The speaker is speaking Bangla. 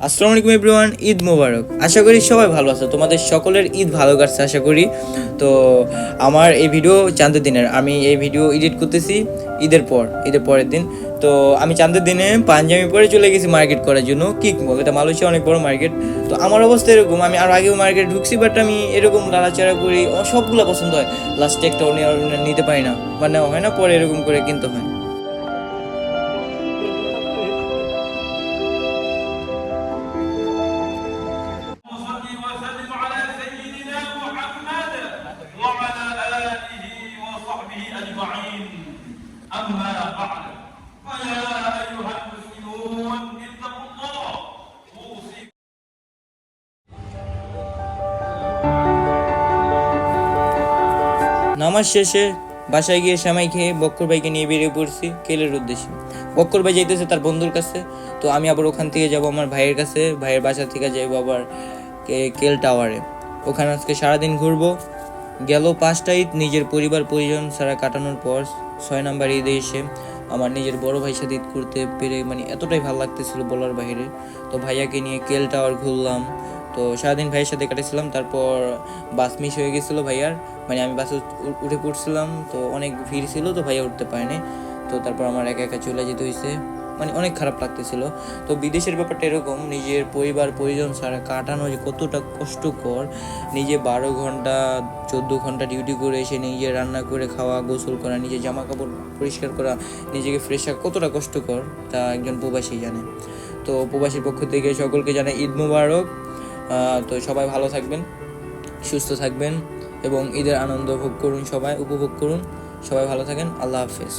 আসসালামু আলাইকুম এভরিওয়ান, ঈদ মোবারক। আশা করি সবাই ভালো আছো, তোমাদের সকলের ঈদ ভালো কাটছে আশা করি। তো আমার এই ভিডিও চাঁদের দিনের, আমি এই ভিডিও এডিট করতেছি ঈদের পরের দিন। তো আমি চাঁদের দিনে পাঞ্জাবি পরে চলে গেছি মার্কেট করার জন্য, কিক মল, এটা মালয়েশিয়া অনেক বড় মার্কেট। তো আমার অবস্থা এরকম, আমি আর আগেও মার্কেট ঢুকছি, বাট আমি এরকম লাড়াচাড়া করি, সবগুলো পছন্দ হয়, লাস্টে একটা নিতে পারি না, বা নেওয়া হয় না, পরে এরকম করে কিনতে হয়। صل وسلم على سيدنا محمد وعلى آله وصحبه أجمعين أما بعد فيا أيها المسلمون اتقوا الله أوصيكم নামাজ শেষে বাসায় গিয়ে সেমাই খেয়ে বক্কর ভাইকে নিয়ে বেরিয়ে পড়ছি কেলের উদ্দেশ্যে। বক্কর ভাই যাইতেছে তার বন্ধুর কাছে, তো আমি আবার ওখান থেকে যাব আমার ভাইয়ের কাছে, ভাইয়ের বাসা থেকে যাইব আবার কেল টাওয়ারে। ওখানে আজকে সারাদিন ঘুরবো। গেল 5টা ঈদ নিজের পরিবার পরিজন ছাড়া কাটানোর পর 6 নাম্বার ঈদে এসে আমার নিজের বড় ভাইয়ের সাথে ঈদ করতে পেরে মানে এতটাই ভালো লাগতেছিল বলার বাইরে। তো ভাইয়াকে নিয়ে কেল টাওয়ার ঘুরলাম। তো সারাদিন ভাইয়ের সাথে কাটেছিলাম। তারপর বাস মিস হয়ে গেছিলো ভাইয়ার, মানে আমি বাসে উঠে পড়ছিলাম, তো অনেক ভিড় ছিল, তো ভাইয়া উঠতে পারেনি। তো তারপর আমার একা একা চলে যেতে হয়েছে, মানে অনেক খারাপ লাগতেছিল। তো বিদেশের ব্যাপারটা এরকম, নিজের পরিবার পরিজন ছাড়া কাটানো যে কতটা কষ্টকর। নিজে 12 ঘন্টা 14 ঘন্টা ডিউটি করে এসে নিজে রান্না করে খাওয়া, গোসল করা, নিজে জামা কাপড় পরিষ্কার করা, নিজেকে ফ্রেশ রাখা কতটা কষ্টকর তা একজন প্রবাসী জানে। তো প্রবাসীর পক্ষ থেকে সকলকে জানাই ঈদ মোবারক। তো সবাই ভালো থাকবেন, সুস্থ থাকবেন এবং ঈদের আনন্দ উপভোগ করুন, সবাই ভালো থাকেন। আল্লাহ হাফেজ।